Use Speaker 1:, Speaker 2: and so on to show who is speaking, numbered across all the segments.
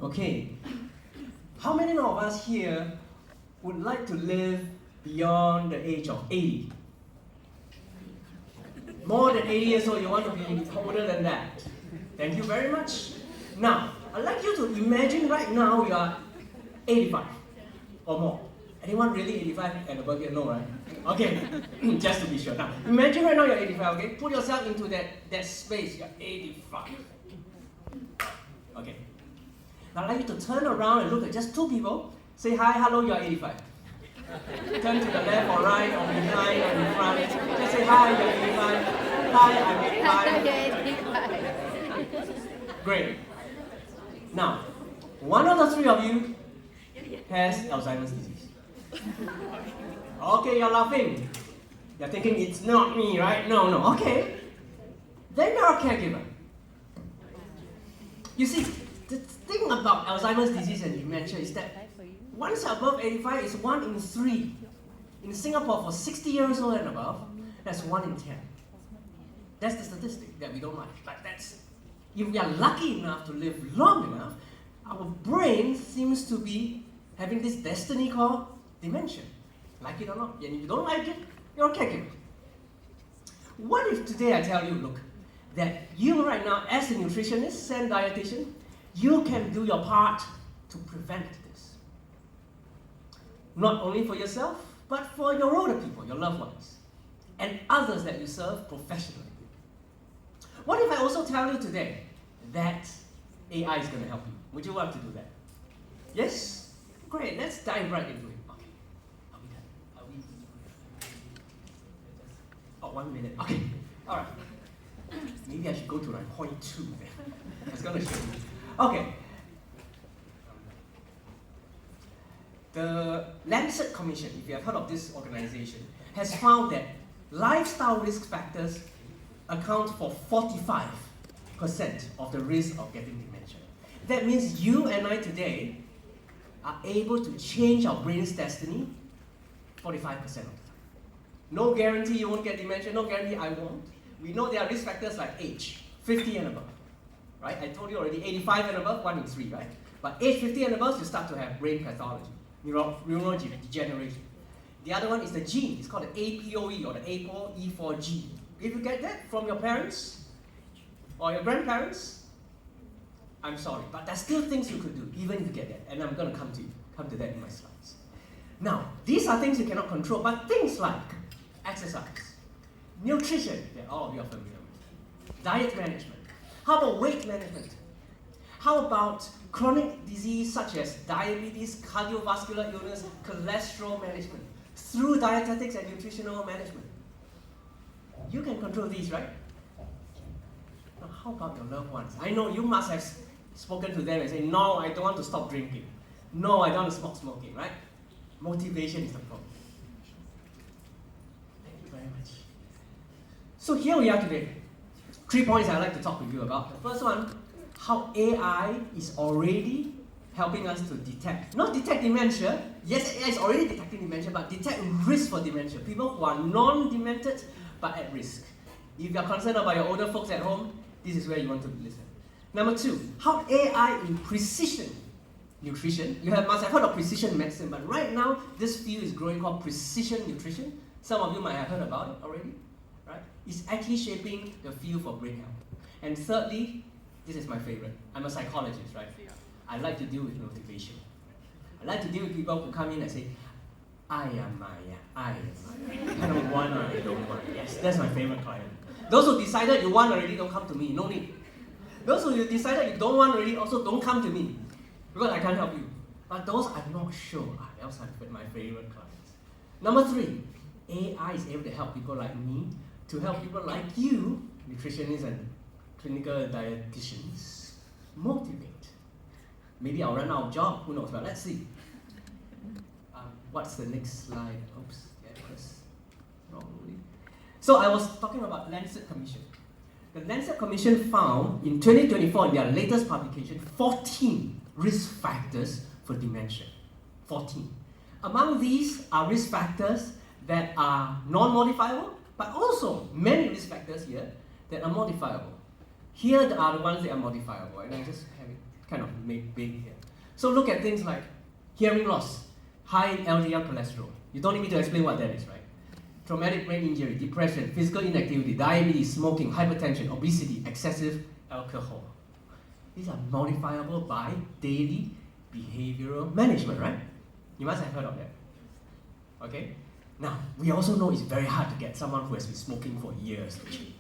Speaker 1: Okay. How many of us here would like to live beyond the age of 80? More than 80 years old, you want to be older than that. Thank you very much. Now, I'd like you to imagine right now you are 85 or more. Anyone really 85 and above here? No, right? Okay, just to be sure. Now, imagine right now you're 85, okay? Put yourself into that space, you're 85. Okay. Now I'd like you to turn around and look at just two people. Say hi, hello, you're 85. Turn to the left or right or behind or in front. Just say hi, you're 85. Hi, I'm 85. Great. Now, one of the three of you has Alzheimer's disease. Okay, you're laughing. You're thinking it's not me, right? No. Okay. Then you're a caregiver. You see, the thing about Alzheimer's disease and dementia is that once you're above 85, it's 1 in 3. In Singapore, for 60 years old and above, that's 1 in 10. That's the statistic that we don't like. But that's, if we are lucky enough to live long enough, our brain seems to be having this destiny called dementia. Like it or not. And if you don't like it, you're a caregiver. What if today I tell you, look, that you right now, as a nutritionist and dietitian, you can do your part to prevent this. Not only for yourself, but for your older people, your loved ones, and others that you serve professionally. What if I also tell you today that AI is going to help you? Would you want to do that? Yes? Great, let's dive right into it. Okay. Are we done? Are we? Oh, 1 minute. Okay. All right. Maybe I should go to like point 2 then. It's going to show you. Okay. The Lancet Commission, if you have heard of this organization, has found that lifestyle risk factors account for 45% of the risk of getting dementia. That means you and I today are able to change our brain's destiny 45% of the time. No guarantee you won't get dementia, no guarantee I won't. We know there are risk factors like age, 50 and above. Right? I told you already, 85 and above, 1 in 3, right? But age 50 and above, you start to have brain pathology, neurodegeneration. The other one is the gene. It's called the APOE or the APOE4 gene. If you get that from your parents or your grandparents, I'm sorry, but there's still things you could do, even if you get that. And I'm going to come to that in my slides. Now, these are things you cannot control, but things like exercise, nutrition, that all of you are familiar with, diet management. How about weight management? How about chronic disease such as diabetes, cardiovascular illness, cholesterol management, through dietetics and nutritional management? You can control these, right? Now, how about your loved ones? I know you must have spoken to them and say, no, I don't want to stop drinking. No, I don't want to stop smoking, right? Motivation is the problem. Thank you very much. So here we are today. 3 points I'd like to talk with you about. The first one, how AI is already helping us to detect, not detect dementia, yes, AI is already detecting dementia, but detect risk for dementia. People who are non-demented, but at risk. If you're concerned about your older folks at home, this is where you want to listen. Number 2, how AI in precision nutrition. You must have heard of precision medicine, but right now, this field is growing called precision nutrition. Some of you might have heard about it already, right? It's actually shaping the field for brain health. And thirdly, this is my favorite. I'm a psychologist, right? I like to deal with motivation. I like to deal with people who come in and say, I am Maya. I don't want or I don't want. Yes, that's my favorite client. Those who decided you want already, don't come to me. No need. Those who decided you don't want already, also don't come to me. Because I can't help you. But those I'm not sure are also my favorite clients. Number 3, AI is able to help people like me, to help people like you, nutritionists and clinical dietitians, motivate. Maybe I'll run out of job, who knows, but let's see. What's the next slide? Oops, press wrongly. So I was talking about Lancet Commission. The Lancet Commission found in 2024, in their latest publication, 14 risk factors for dementia. 14. Among these are risk factors that are non-modifiable, but also many risk factors here that are modifiable. Here are the ones that are modifiable, and I just have it kind of made big here. So look at things like hearing loss, high LDL cholesterol. You don't need me to explain what that is, right? Traumatic brain injury, depression, physical inactivity, diabetes, smoking, hypertension, obesity, excessive alcohol. These are modifiable by daily behavioral management, right? You must have heard of that. Okay? Now, we also know it's very hard to get someone who has been smoking for years to change.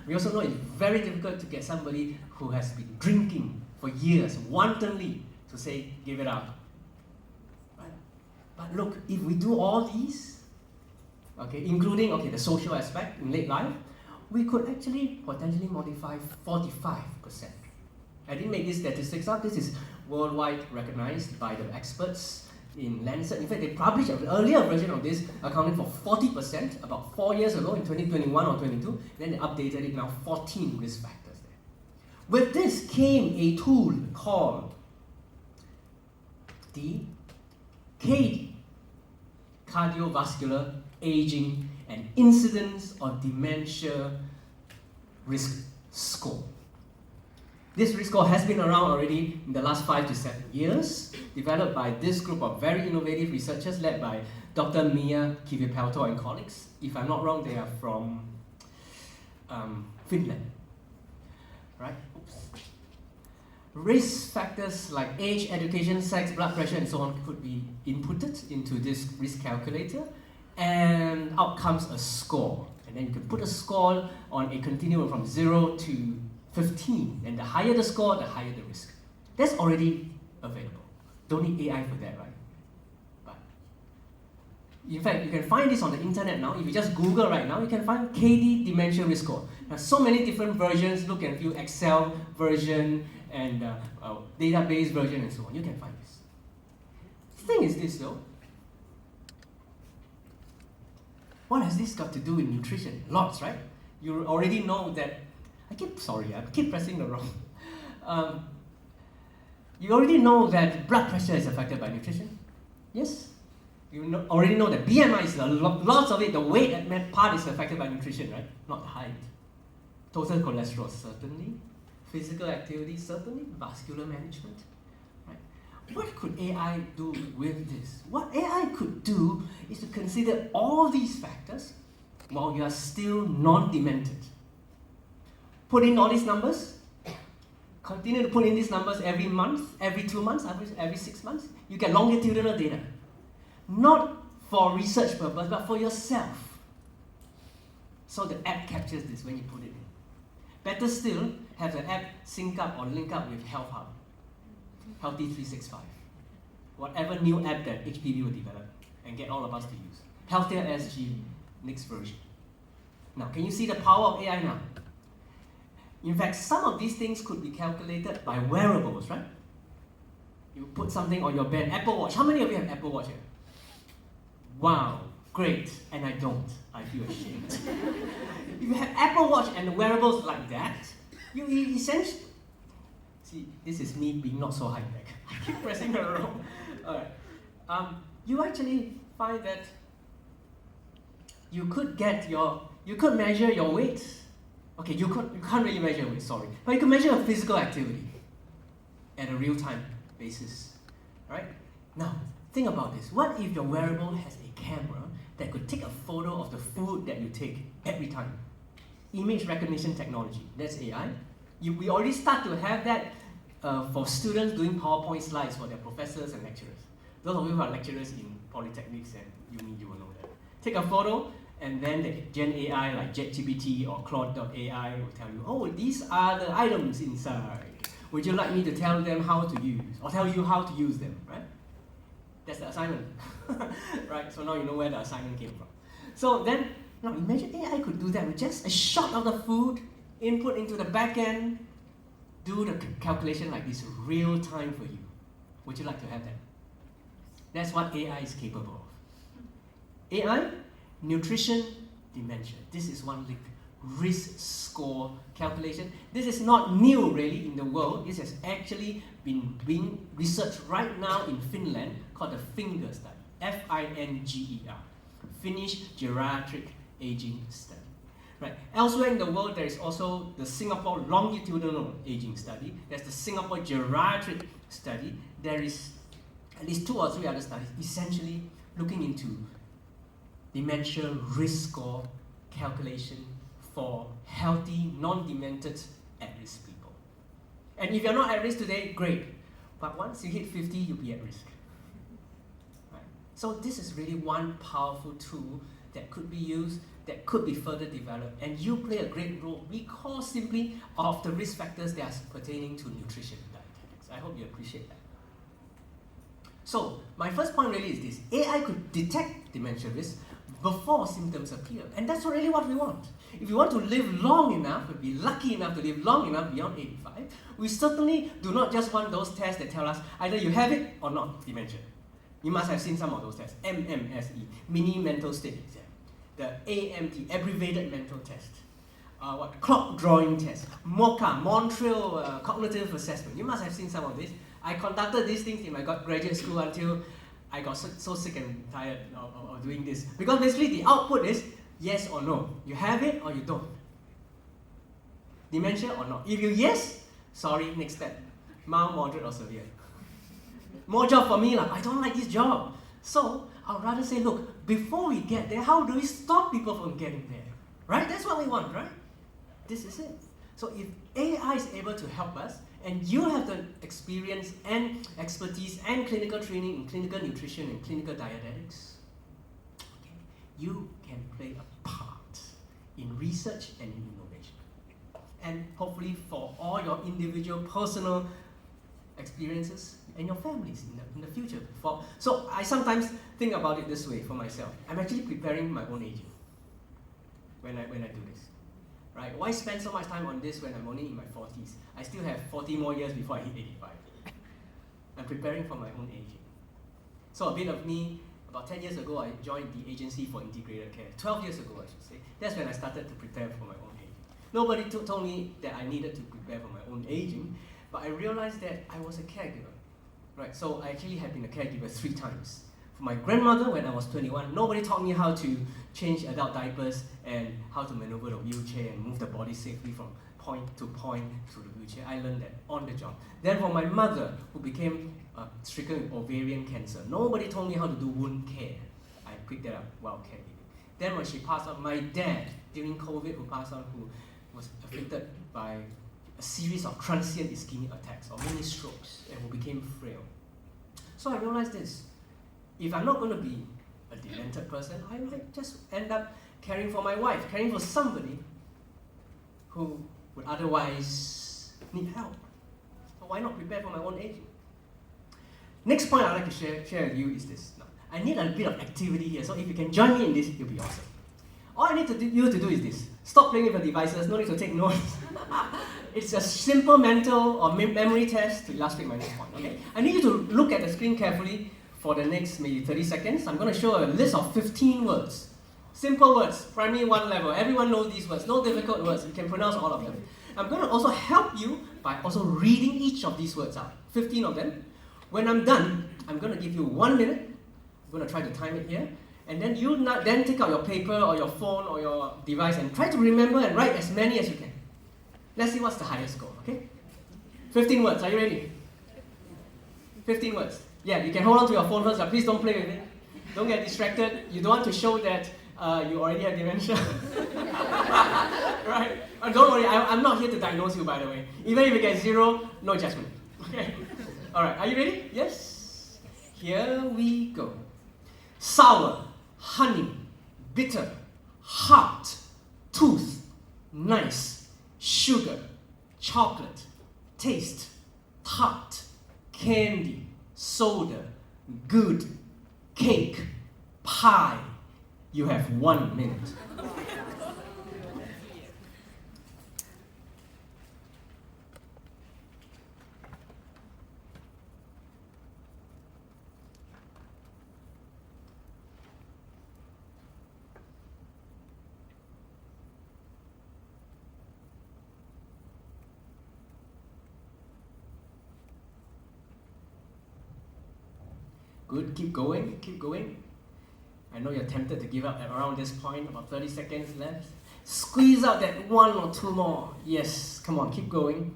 Speaker 1: We also know it's very difficult to get somebody who has been drinking for years, wantonly, to say, give it up. Right? But look, if we do all these, okay, including the social aspect in late life, we could actually potentially modify 45%. I didn't make these statistics up. This is worldwide recognized by the experts in Lancet. In fact, they published an earlier version of this accounting for 40% about 4 years ago in 2021 or 22. Then they updated it, now 14 risk factors there. With this came a tool called the CADE, Cardiovascular Aging and Incidence of Dementia Risk Score. This risk score has been around already in the last 5 to 7 years, developed by this group of very innovative researchers led by Dr. Mia Kivipelto and colleagues. If I'm not wrong, they are from Finland, right? Oops. Risk factors like age, education, sex, blood pressure, and so on could be inputted into this risk calculator, and out comes a score. And then you can put a score on a continuum from 0 to 15, and the higher the score, the higher the risk. That's already available. Don't need AI for that, right? But in fact, you can find this on the internet now. If you just Google right now, you can find KD Dementia Risk Score. There's so many different versions. Look at few Excel version and database version and so on. You can find this. The thing is this though. What has this got to do with nutrition? Lots, right? You already know that. I keep pressing the wrong. You already know that blood pressure is affected by nutrition. Yes? You already know that BMI is lots of it, the weight part is affected by nutrition, right? Not height. Total cholesterol, certainly. Physical activity, certainly. Vascular management, right? What could AI do with this? What AI could do is to consider all these factors while you are still non-demented. Put in all these numbers, continue to put in these numbers every month, every 2 months, every 6 months. You get longitudinal data. Not for research purpose, but for yourself. So the app captures this when you put it in. Better still, have the app sync up or link up with Health Hub, Healthy 365. Whatever new app that HPV will develop and get all of us to use. Healthier SG, next version. Now, can you see the power of AI now? In fact, some of these things could be calculated by wearables, right? You put something on your bed, Apple Watch. How many of you have Apple Watch here? Wow, great. And I don't. I feel ashamed. If you have Apple Watch and wearables like that, you essentially... See, this is me being not so high-tech. I keep pressing the wrong. Alright. You actually find that you could measure your weight. Okay, you can't really measure weight, sorry. But you can measure a physical activity at a real-time basis. Right? Now, think about this. What if your wearable has a camera that could take a photo of the food that you take every time? Image recognition technology, that's AI. We already start to have that for students doing PowerPoint slides for their professors and lecturers. Those of you who are lecturers in polytechnics and uni, you will know that. Take a photo, and then the Gen AI like JetGPT or Claude.ai will tell you, oh, these are the items inside. Would you like me to tell them how to use, or tell you how to use them, right? That's the assignment, right? So now you know where the assignment came from. So then, now imagine AI could do that with just a shot of the food, input into the back end, do the calculation like this real time for you. Would you like to have that? That's what AI is capable of. AI, nutrition, dementia. This is one risk score calculation. This is not new really in the world. This has actually been being researched right now in Finland called the FINGER study. FINGER. Finnish Geriatric Aging Study. Right. Elsewhere in the world, there is also the Singapore longitudinal aging study. There's the Singapore geriatric study. There is at least 2 or 3 other studies essentially looking into dementia risk score calculation for healthy, non-demented, at-risk people. And if you're not at risk today, great. But once you hit 50, you'll be at risk. Right? So this is really one powerful tool that could be used, that could be further developed, and you play a great role because simply of the risk factors that are pertaining to nutrition and dietetics. I hope you appreciate that. So, my first point really is this. AI could detect dementia risk before symptoms appear, and that's really what we want. If we want to live long enough, we'll be lucky enough to live long enough beyond 85, we certainly do not just want those tests that tell us either you have it or not, dementia. You must have seen some of those tests. MMSE, Mini Mental State Exam. The AMT, Abbreviated Mental Test. Clock Drawing Test. MOCA, Montreal Cognitive Assessment. You must have seen some of this. I conducted these things in my graduate school until I got so sick and tired of doing this. Because basically the output is yes or no. You have it or you don't. Dementia or not. If you yes, sorry, next step. Mild, moderate or severe. More job for me, I don't like this job. So, I'd rather say, look, before we get there, how do we stop people from getting there? Right? That's what we want, right? This is it. So if AI is able to help us, and you have the experience and expertise and clinical training in clinical nutrition and clinical dietetics, okay, you can play a part in research and in innovation. And hopefully for all your individual personal experiences and your families in the future. So I sometimes think about it this way for myself. I'm actually preparing my own aging when I do this. Right? Why spend so much time on this when I'm only in my 40s? I still have 40 more years before I hit 85. I'm preparing for my own aging. So a bit of me, about 10 years ago, I joined the Agency for Integrated Care. 12 years ago, I should say. That's when I started to prepare for my own aging. Nobody told me that I needed to prepare for my own aging, but I realized that I was a caregiver. Right? So I actually have been a caregiver 3 times. For my grandmother, when I was 21, nobody taught me how to change adult diapers and how to maneuver the wheelchair and move the body safely from point to point through the wheelchair. I learned that on the job. Then for my mother, who became stricken with ovarian cancer, nobody told me how to do wound care. I picked that up while caregiving. Then when she passed on, my dad, during COVID, who passed on, who was afflicted by a series of transient ischemic attacks or mini strokes and who became frail. So I realized this. If I'm not going to be a demented person, I might just end up caring for my wife, caring for somebody who would otherwise need help. So why not prepare for my own aging? Next point I'd like to share with you is this. Now, I need a bit of activity here, so if you can join me in this, it'll be awesome. All I need you to do is this. Stop playing with your devices, no need to take notes. It's a simple mental or memory test to illustrate my next point. Okay? I need you to look at the screen carefully for the next maybe 30 seconds. I'm going to show a list of 15 words. Simple words, primary 1 level. Everyone knows these words, no difficult words. You can pronounce all of them. I'm going to also help you by also reading each of these words out. 15 of them. When I'm done, I'm going to give you 1 minute. I'm going to try to time it here. And then you then take out your paper or your phone or your device and try to remember and write as many as you can. Let's see what's the highest score, okay? 15 words, are you ready? 15 words. Yeah, you can hold on to your phone first, but please don't play with it. Don't get distracted. You don't want to show that you already have dementia. Right? Don't worry, I'm not here to diagnose you, by the way. Even if you get 0, no judgment. Okay? Alright, are you ready? Yes? Here we go. Sour, honey, bitter, heart, tooth, nice, sugar, chocolate, taste, tart, candy, soda, good, cake, pie. You have 1 minute. Good, keep going, keep going. I know you're tempted to give up at around this point, about 30 seconds left. Squeeze out that one or two more. Yes, come on, keep going.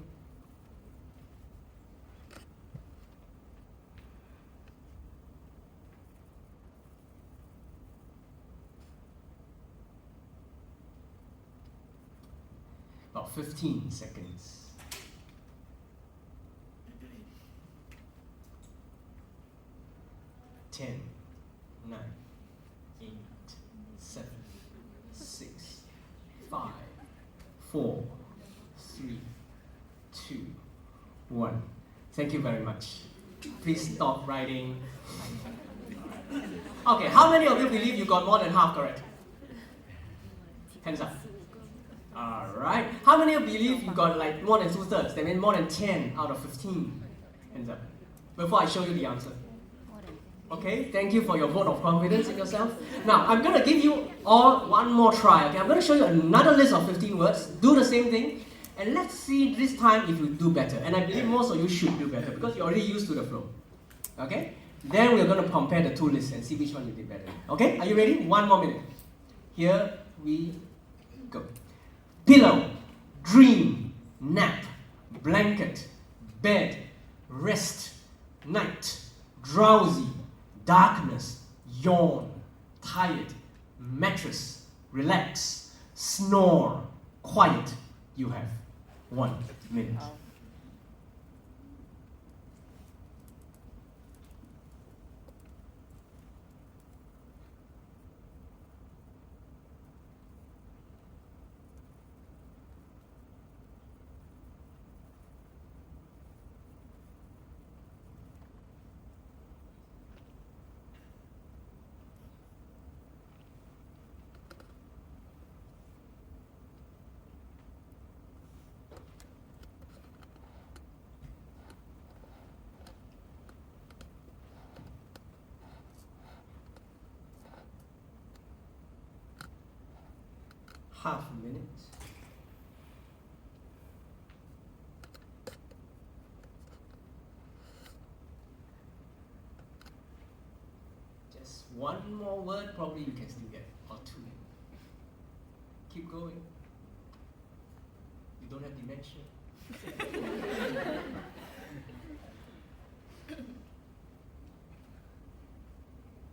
Speaker 1: About 15 seconds. 10, 9, 8, 7, 6, 5, 4, 3, 2, 1. Thank you very much. Please stop writing. Okay, how many of you believe you got more than half correct? Hands up. Alright. How many of you believe you got like more than 2/3? That means more than 10 out of 15. Hands up. Before I show you the answer. Okay, thank you for your vote of confidence in yourself. Now, I'm going to give you all one more try. Okay, I'm going to show you another list of 15 words. Do the same thing. And let's see this time if you do better. And I believe most of you should do better because you're already used to the flow. Okay? Then we're going to compare the two lists and see which one you did better. Okay? Are you ready? 1 more minute. Here we go. Pillow, dream, nap, blanket, bed, rest, night, drowsy, darkness, yawn, tired, mattress, relax, snore, quiet. You have 1 minute. Half a minute. Just 1 more word, probably you can still get, or 2. Keep going. You don't have dementia.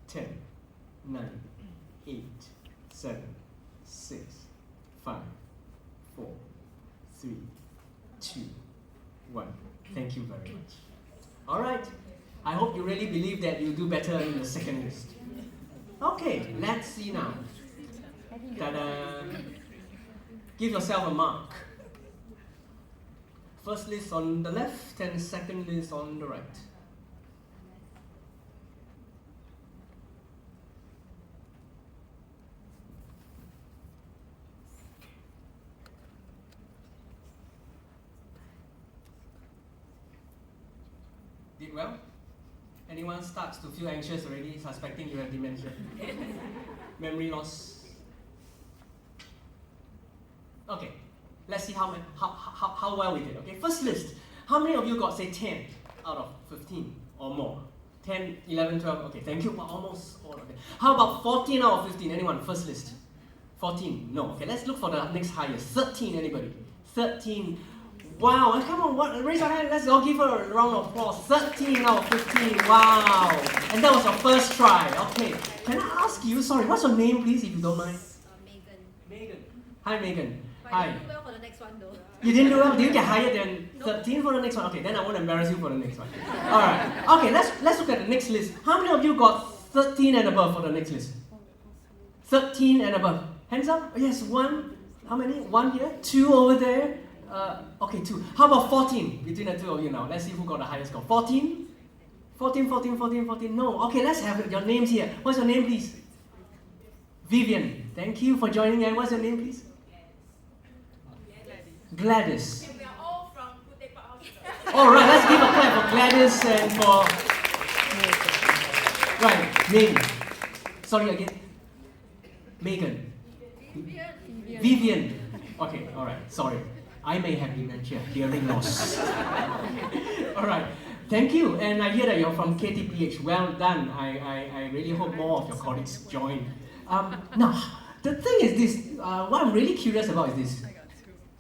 Speaker 1: 10, 9, 8, 7, 6, 5, 4, 3, 2, 1. Thank you very much. Alright, I hope you really believe that you do better in the second list. Okay, let's see now. Ta-da! Give yourself a mark. First list on the left and second list on the right. Did well? Anyone starts to feel anxious already, suspecting you have dementia? Memory loss? Okay, let's see how well we did. Okay, first list. How many of you got, say, 10 out of 15 or more? 10, 11, 12, okay, thank you, almost all of it. How about 14 out of 15? Anyone, first list? 14, no. Okay, let's look for the next highest. 13, anybody? 13. Wow, come on, raise your hand, let's all give her a round of applause. 13 out of 15, wow. And that was your first try, okay. Can I ask you, sorry, what's your name please, if you don't mind?
Speaker 2: Megan.
Speaker 1: Megan. Hi Megan.
Speaker 2: But
Speaker 1: Hi.
Speaker 2: I didn't do well for the next one though.
Speaker 1: You didn't do well? Did you get higher than 13 for the next one? Okay, then I won't embarrass you for the next one. Alright, okay, let's look at the next list. How many of you got 13 and above for the next list? 13 and above. Hands up? Yes, 1. How many? 1 here, 2 over there. Okay, 2. How about 14? Between the two of you now. Let's see who got the highest score. 14? 14, 14, 14, 14. No. Okay, let's have your names here. What's your name, please? Vivian. Thank you for joining in. What's your name, please? Gladys.
Speaker 2: We are all from Kutepa Hospital.
Speaker 1: Alright, let's give a clap for Gladys and for... Right, name. Sorry again. Megan. Vivian. Okay, alright, sorry. I may have dementia, hearing loss. Alright, thank you. And I hear that you're from KTPH. Well done. I really hope more of your colleagues join. Now, The thing is this, what I'm really curious about is this.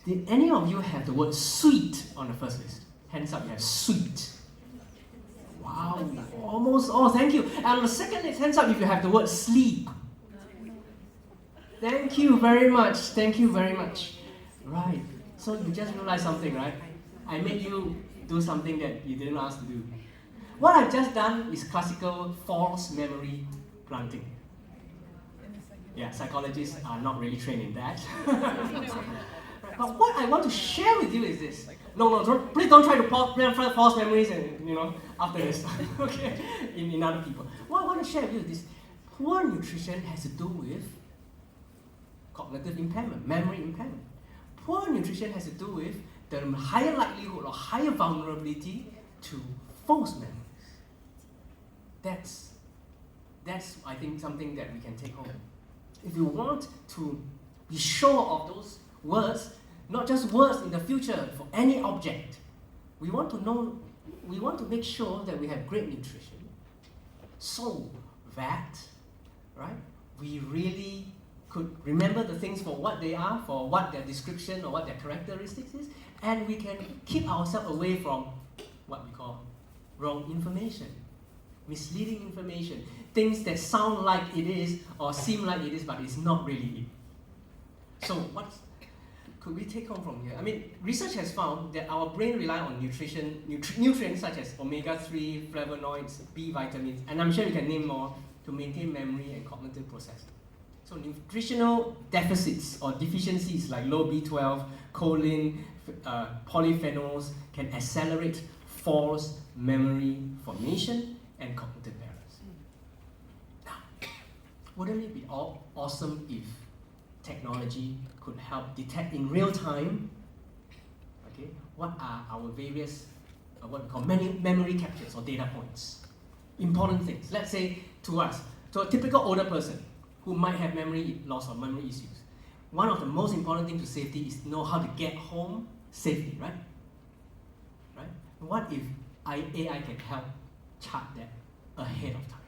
Speaker 1: Did any of you have the word sweet on the first list? Hands up, you have sweet. Wow, almost all, thank you. And on the second list, hands up if you have the word sleep. Thank you very much, thank you very much. Right, so you just realized something, right? I made you do something that you didn't ask to do. What I've just done is classical false memory planting. Yeah, psychologists are not really trained in that. But what I want to share with you is this. Please don't try to plant false memories and, after this, okay, in other people. What I want to share with you is this. Poor nutrition has to do with cognitive impairment, memory impairment. Poor nutrition has to do with the higher likelihood or higher vulnerability to false memories. That's I think something that we can take home. If you want to be sure of those words, not just words in the future for any object, we want to make sure that we have great nutrition so that, right, we really could remember the things for what they are, for what their description or what their characteristics is, and we can keep ourselves away from what we call wrong information, misleading information, things that sound like it is or seem like it is, but it's not really it. So what could we take home from here? I mean, research has found that our brain rely on nutrients such as omega-3, flavonoids, B vitamins, and I'm sure you can name more, to maintain memory and cognitive processing. So nutritional deficits or deficiencies like low B12, choline, polyphenols can accelerate false memory formation and cognitive errors. Now, wouldn't it be awesome if technology could help detect in real time, okay, what are our various, what we call memory captures or data points, important things. Let's say to us, to a typical older person who might have memory loss or memory issues, one of the most important things to safety is to know how to get home safely, right? Right? What if AI can help chart that ahead of time?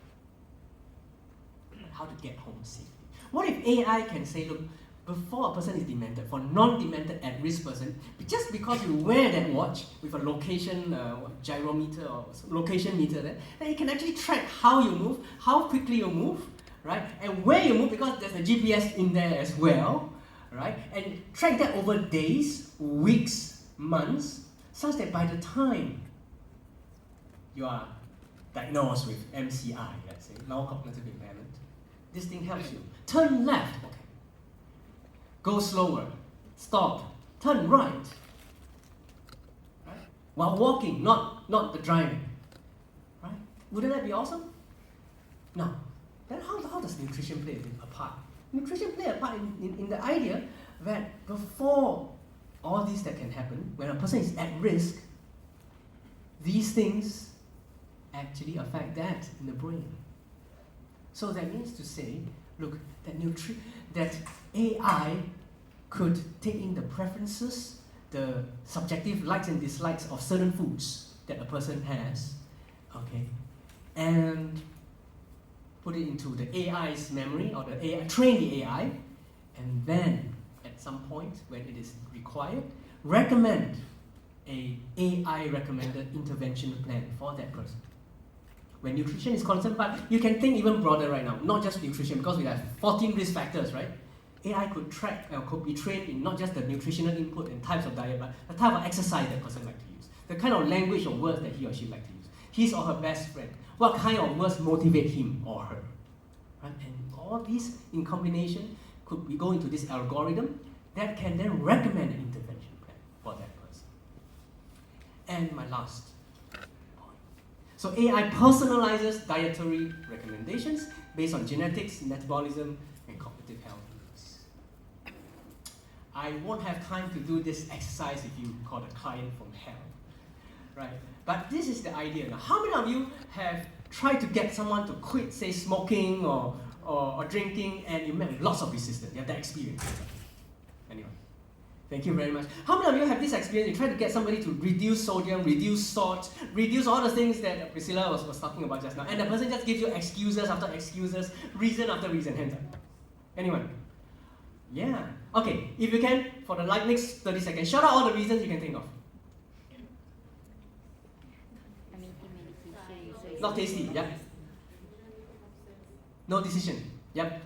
Speaker 1: How to get home safely? What if AI can say, look, before a person is demented, for non-demented at-risk person, just because you wear that watch with a location gyrometer or location meter there, then it can actually track how you move, how quickly you move, right? And where you move, because there's a GPS in there as well, right? And track that over days, weeks, months, such that by the time you are diagnosed with MCI, let's say, non-cognitive impairment, this thing helps you. Turn left, okay. Go slower, stop, turn right. Right? While walking, not the driving. Right? Wouldn't that be awesome? Now, then how does nutrition play a part? Nutrition play a part in the idea that before all this that can happen, when a person is at risk, these things actually affect that in the brain. So that means to say, look, that AI could take in the preferences, the subjective likes and dislikes of certain foods that a person has, okay, and put it into the AI's memory, or the AI, train the AI, and then at some point when it is required, recommend a AI recommended intervention plan for that person. When nutrition is concerned, but you can think even broader right now, not just nutrition, because we have 14 risk factors, right? AI could track, could be trained in not just the nutritional input and types of diet, but the type of exercise that person like to use, the kind of language or words that he or she like to use, his or her best friend, what kind of words motivate him or her, right? And all these in combination could we go into this algorithm that can then recommend an intervention plan for that person. And my last. So AI personalizes dietary recommendations based on genetics, metabolism, and cognitive health needs. I won't have time to do this exercise if you call a client from hell, right? But this is the idea. Now, how many of you have tried to get someone to quit, say, smoking or drinking, and you met lots of resistance? You have that experience. Anyway. Thank you very much. How many of you have this experience? You try to get somebody to reduce sodium, reduce salt, reduce all the things that Priscilla was talking about just now, and the person just gives you excuses after excuses, reason after reason. Hands up. Anyone? Yeah. Okay, if you can, for the next 30 seconds, shout out all the reasons you can think of. Not tasty, yep. No decision, yep.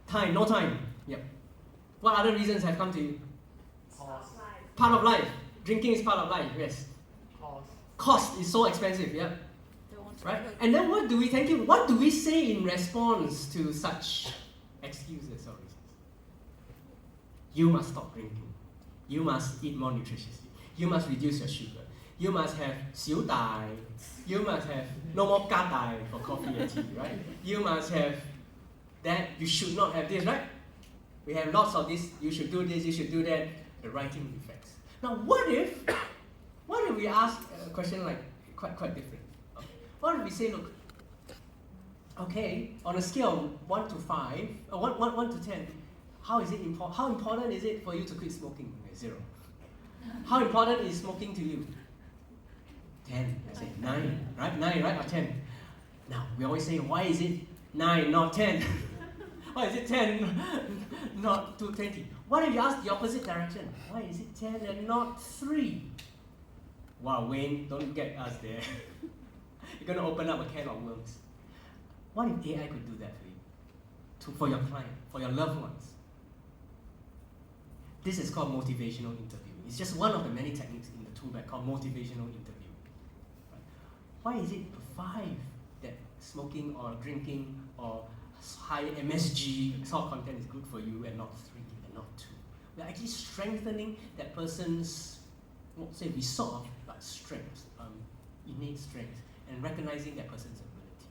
Speaker 1: Time, no time, yep. What other reasons have come to you?
Speaker 3: Cost.
Speaker 1: Part of life. Drinking is part of life, yes. Cost is so expensive, yeah. Right? And then what do we say in response to such excuses or reasons? You must stop drinking. You must eat more nutritiously. You must reduce your sugar. You must have 少大. You must have no more 加大 for coffee and tea, right? You must have that. You should not have this, right? We have lots of this. You should do this. You should do that. The writing effects. Now, what if we ask a question like quite different? Okay. What if we say, look, okay, on a scale of 1 to 5, 1 to 10, how important is it for you to quit smoking? 0. How important is smoking to you? 10. I say 9, right? 9, right? Or 10. Now, we always say, why is it 9, not 10? Why is it 10, not 20? What if you ask the opposite direction? Why is it 10 and not 3? Wow, Wayne, don't get us there. You're going to open up a can of worms. What if AI could do that for you? For your client, for your loved ones? This is called motivational interviewing. It's just one of the many techniques in the tool bag called motivational interviewing. Right? Why is it 5 that smoking or drinking or high MSG salt content is good for you and not 3 and not 2? We're actually strengthening that person's, not say resolve, but strength, innate strength, and recognizing that person's ability.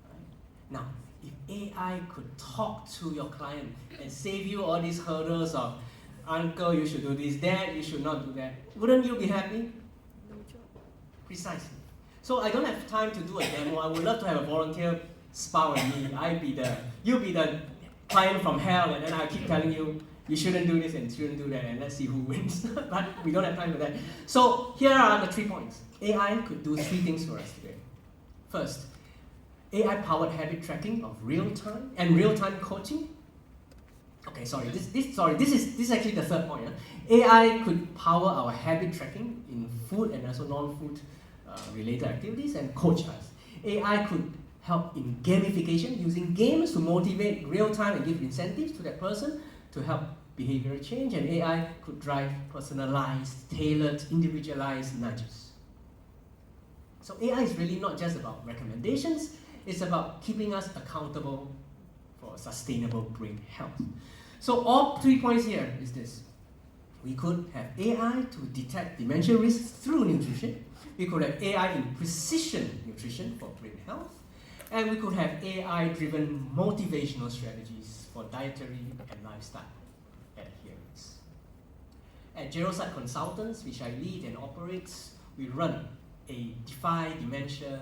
Speaker 1: Right? Now, if AI could talk to your client and save you all these hurdles of, uncle, you should do this, dad, you should not do that, wouldn't you be happy? Precisely. So I don't have time to do a demo. I would love to have a volunteer spar with me. You be the client from hell, and then I keep telling you, you shouldn't do this and shouldn't do that, and let's see who wins. But we don't have time for that. So here are the 3 points. AI could do 3 things for us today. First, AI-powered habit tracking of real-time and real-time coaching. Okay, this is actually the 3rd point. AI could power our habit tracking in food and also non-food related activities and coach us. AI could help in gamification using games to motivate real-time and give incentives to that person to help behavioral change, and AI could drive personalized, tailored, individualized nudges. So AI is really not just about recommendations, it's about keeping us accountable for sustainable brain health. So all 3 points here is this. We could have AI to detect dementia risks through nutrition. We could have AI in precision nutrition for brain health. And we could have AI-driven motivational strategies for dietary and lifestyle adherence. At Gerosite Consultants, which I lead and operate, we run a Defy Dementia,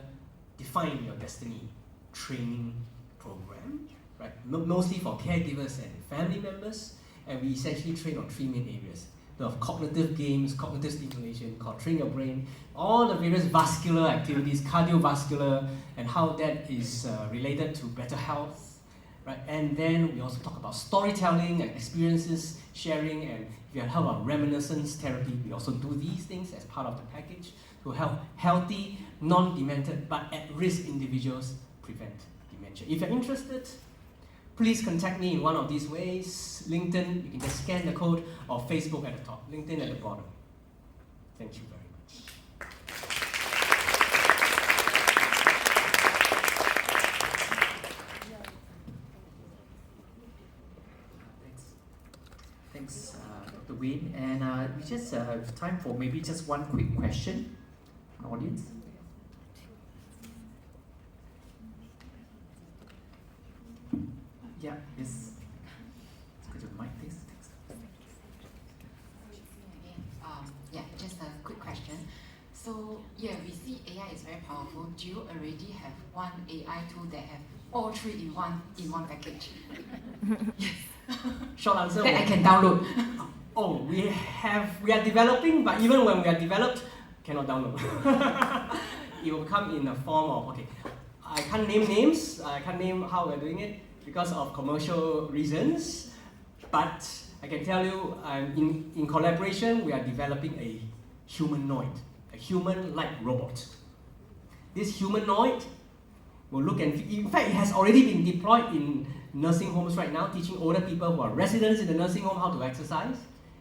Speaker 1: Define Your Destiny training program, right? Mostly for caregivers and family members, and we essentially train on 3 main areas. The cognitive games, cognitive stimulation, called Train Your Brain, all the various vascular activities, cardiovascular, and how that is related to better health, right? And then we also talk about storytelling and experiences sharing, and if you have heard of reminiscence therapy, we also do these things as part of the package to help healthy, non-demented, but at-risk individuals prevent dementia. If you're interested, please contact me in one of these ways. LinkedIn, you can just scan the code, or Facebook at the top, LinkedIn at the bottom. Thank you very much.
Speaker 3: Thanks, Dr. Wayne. And we just have time for maybe just one quick question from the audience. Yeah, yes. Let's go to the mic, please.
Speaker 4: Yeah, just a quick question. So, yeah, we see AI is very powerful. Do you already have one AI tool that have all 3 in one package? Yes.
Speaker 1: Short answer.
Speaker 4: That I can download.
Speaker 1: Oh, we are developing, but even when we are developed, cannot download. It will come in a form of, okay, I can't name names, I can't name how we're doing it because of commercial reasons, But I can tell you, in collaboration, we are developing a humanoid, a human-like robot. This humanoid will look and, in fact, it has already been deployed in nursing homes right now, teaching older people who are residents in the nursing home how to exercise.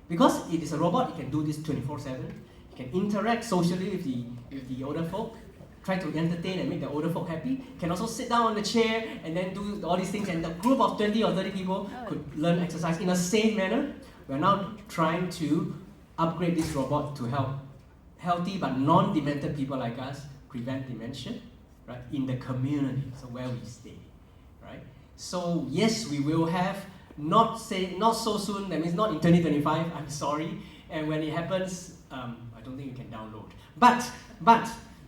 Speaker 1: Because it is a robot, it can do this 24/7. It can interact socially with the older folk, try to entertain and make the older folk happy. Can also sit down on the chair and then do all these things, and the group of 20 or 30 people could learn exercise in a safe manner. We're now trying to upgrade this robot to help healthy but non-demented people like us prevent dementia, right, in the community, so where we stay, right? So yes, we will have, not so soon, that means not in 2025, I'm sorry, and when it happens, I don't think you can download. But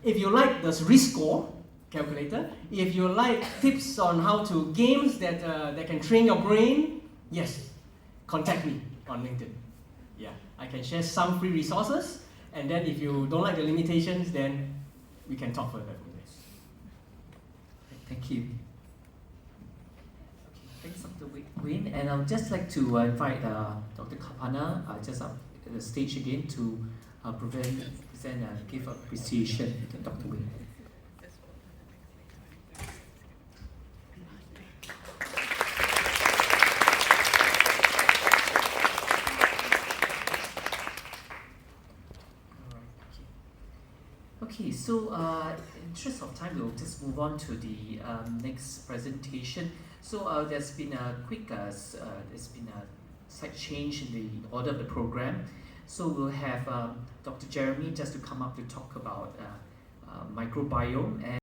Speaker 1: if you like the risk score calculator, if you like tips on how to games that can train your brain, yes, contact me on LinkedIn. Yeah, I can share some free resources, and then if you don't like the limitations, then we can talk further from this.
Speaker 3: Thank you. Okay, thanks, Dr. Wayne. And I would just like to invite Dr. Kapana just up at the stage again to present and give appreciation to Dr. Wayne. Okay, so in interest of time, we'll just move on to the next presentation. So there's been a quick, there's been a slight change in the order of the program. So we'll have Dr. Jeremy just to come up to talk about microbiome. And